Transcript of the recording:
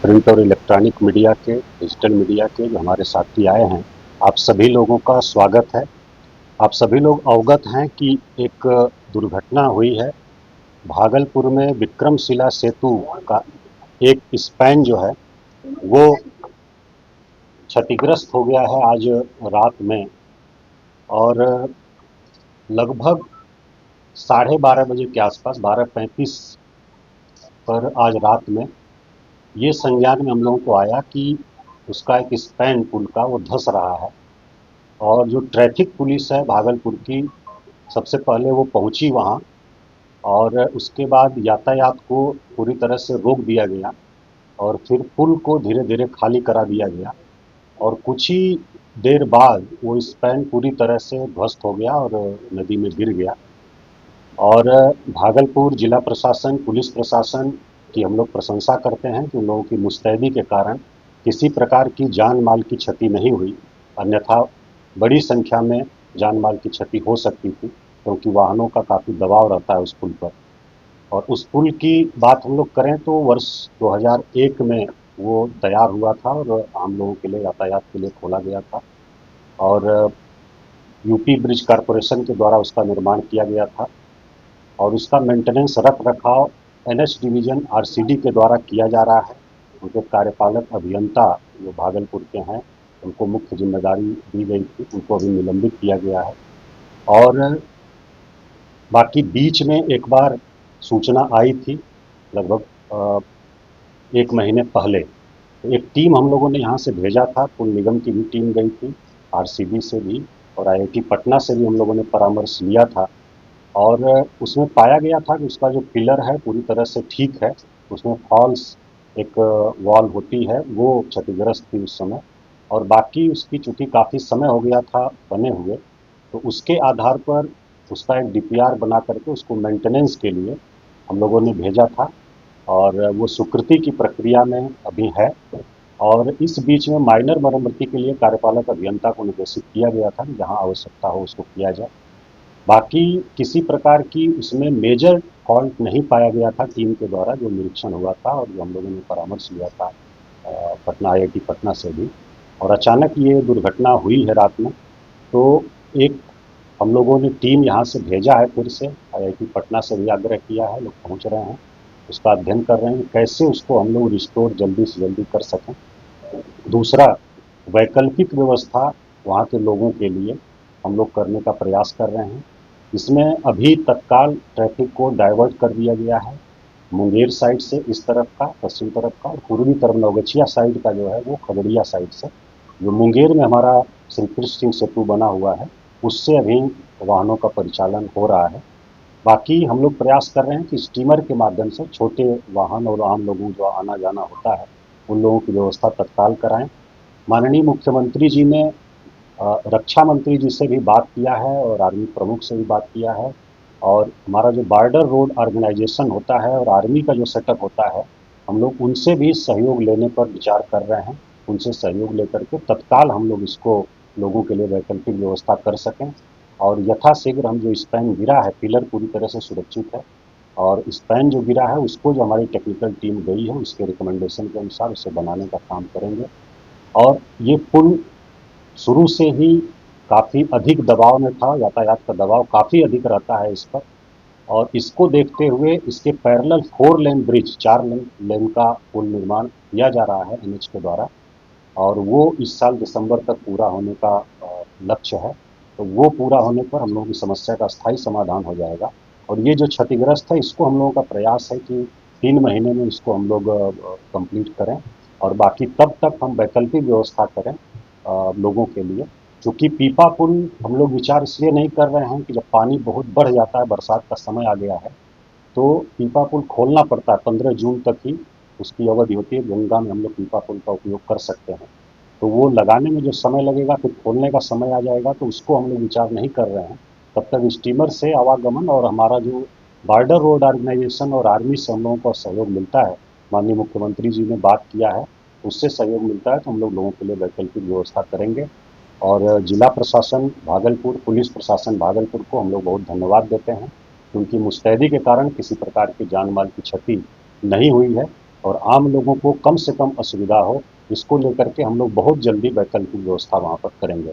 Print और electronic media के, digital media के जो हमारे साथी आए हैं, आप सभी लोगों का स्वागत है। आप सभी लोग अवगत हैं कि एक दुर्घटना हुई है। भागलपुर में विक्रमशिला सेतु का एक स्पैन जो है वो क्षतिग्रस्त हो गया है आज रात में। और लगभग 12:30 बजे के आसपास 12:35 पर आज रात में ये संज्ञान में हम लोगों को आया कि उसका एक स्पैन पुल का वो धंस रहा है। और जो ट्रैफिक पुलिस है भागलपुर की, सबसे पहले वो पहुंची वहाँ और उसके बाद यातायात को पूरी तरह से रोक दिया गया और फिर पुल को धीरे धीरे खाली करा दिया गया। और कुछ ही देर बाद वो स्पैन पूरी तरह से ध्वस्त हो गया और नदी में गिर गया। और भागलपुर जिला प्रशासन, पुलिस प्रशासन की हम लोग प्रशंसा करते हैं कि उन लोगों की मुस्तैदी के कारण किसी प्रकार की जान माल की क्षति नहीं हुई, अन्यथा बड़ी संख्या में जान माल की क्षति हो सकती थी, क्योंकि वाहनों का काफ़ी दबाव रहता है उस पुल पर। और उस पुल की बात हम लोग करें तो वर्ष 2001 में वो तैयार हुआ था और आम लोगों के लिए, यातायात के लिए खोला गया था। और यूपी ब्रिज कॉरपोरेशन के द्वारा उसका निर्माण किया गया था और उसका मेंटेनेंस, रख रखाव एनएच डिवीज़न आरसीडी के द्वारा किया जा रहा है। उनके कार्यपालक अभियंता जो भागलपुर के हैं, उनको मुख्य जिम्मेदारी दी गई थी, उनको अभी निलंबित किया गया है। और बाकी बीच में एक बार सूचना आई थी लगभग 1 महीने पहले, तो एक टीम हम लोगों ने यहाँ से भेजा था, पुल निगम की भी टीम गई थी, आरसीबी से भी और आईआईटी पटना से भी हम लोगों ने परामर्श लिया था। और उसमें पाया गया था कि उसका जो पिलर है पूरी तरह से ठीक है, उसमें फॉल्स एक वॉल होती है वो क्षतिग्रस्त थी उस समय। और बाकी उसकी चूँकि काफ़ी समय हो गया था बने हुए, तो उसके आधार पर उसका एक डीपीआर बना करके उसको मेंटेनेंस के लिए हम लोगों ने भेजा था और वो स्वीकृति की प्रक्रिया में अभी है। और इस बीच में माइनर मरम्मती के लिए कार्यपालक अभियंता को निर्देशित किया गया था कि जहाँ आवश्यकता हो उसको किया जाए। बाकी किसी प्रकार की उसमें मेजर फॉल्ट नहीं पाया गया था टीम के द्वारा, जो निरीक्षण हुआ था और जो हम लोगों ने परामर्श लिया था पटना, आईआईटी पटना से भी। और अचानक ये दुर्घटना हुई है रात में, तो एक हम लोगों ने टीम यहाँ से भेजा है, फिर से आईआईटी पटना से भी आग्रह किया है, लोग पहुँच रहे हैं, उसका अध्ययन कर रहे हैं कैसे उसको हम लोग रिस्टोर जल्दी से जल्दी कर सकें। दूसरा, वैकल्पिक व्यवस्था वहाँ के लोगों के लिए हम लोग करने का प्रयास कर रहे हैं। इसमें अभी तत्काल ट्रैफिक को डाइवर्ट कर दिया गया है, मुंगेर साइड से इस तरफ का, पश्चिम तरफ का, और पूर्वी तरफ नवगछिया साइड का जो है वो खगड़िया साइड से। जो मुंगेर में हमारा श्री कृष्ण सिंह सेतु बना हुआ है, उससे अभी वाहनों का परिचालन हो रहा है। बाकी हम लोग प्रयास कर रहे हैं कि स्टीमर के माध्यम से छोटे वाहन और आम लोगों जो आना जाना होता है, उन लोगों की व्यवस्था तत्काल कराएं। माननीय मुख्यमंत्री जी ने रक्षा मंत्री जी से भी बात किया है और आर्मी प्रमुख से भी बात किया है। और हमारा जो बॉर्डर रोड ऑर्गेनाइजेशन होता है और आर्मी का जो सेटअप होता है, हम लोग उनसे भी सहयोग लेने पर विचार कर रहे हैं। उनसे सहयोग लेकर के तत्काल हम लोग इसको लोगों के लिए वैकल्पिक व्यवस्था कर सकें। और यथाशीघ्र हम जो स्पैन गिरा है, पिलर पूरी तरह से सुरक्षित है और स्पैन जो गिरा है उसको जो हमारी टेक्निकल टीम गई है उसके रिकमेंडेशन के अनुसार उसे बनाने का काम करेंगे। और ये पुल शुरू से ही काफ़ी अधिक दबाव में था, यातायात का दबाव काफ़ी अधिक रहता है इस पर। और इसको देखते हुए इसके पैरेलल 4 लेन ब्रिज, 4 लेन का पुल निर्माण किया जा रहा है एनएच के द्वारा और वो इस साल दिसंबर तक पूरा होने का लक्ष्य है। तो वो पूरा होने पर हम लोगों की समस्या का स्थायी समाधान हो जाएगा। और ये जो क्षतिग्रस्त है इसको हम लोगों का प्रयास है कि 3 महीने में इसको हम लोग कंप्लीट करें और बाकी तब तक हम वैकल्पिक व्यवस्था करें लोगों के लिए। चूँकि पीपा पुल हम लोग विचार इसलिए नहीं कर रहे हैं कि जब पानी बहुत बढ़ जाता है, बरसात का समय आ गया है, तो पीपा पुल खोलना पड़ता है। 15 जून तक ही उसकी अवधि होती है, गंगा में हम लोग पीपा पुल का उपयोग कर सकते हैं। तो वो लगाने में जो समय लगेगा, फिर खोलने का समय आ जाएगा, तो उसको हम लोग विचार नहीं कर रहे हैं। तब तक स्टीमर से आवागमन और हमारा जो बॉर्डर रोड ऑर्गेनाइजेशन और आर्मी से हम लोगों को सहयोग मिलता है, माननीय मुख्यमंत्री जी ने बात किया है, उससे सहयोग मिलता है, तो हम लोग लोगों के लिए वैकल्पिक व्यवस्था करेंगे। और जिला प्रशासन भागलपुर, पुलिस प्रशासन भागलपुर को हम लोग बहुत धन्यवाद देते हैं। उनकी मुस्तैदी के कारण किसी प्रकार की जान माल की क्षति नहीं हुई है। और आम लोगों को कम से कम असुविधा हो, इसको लेकर के हम लोग बहुत जल्दी वैकल्पिक व्यवस्था वहाँ पर करेंगे।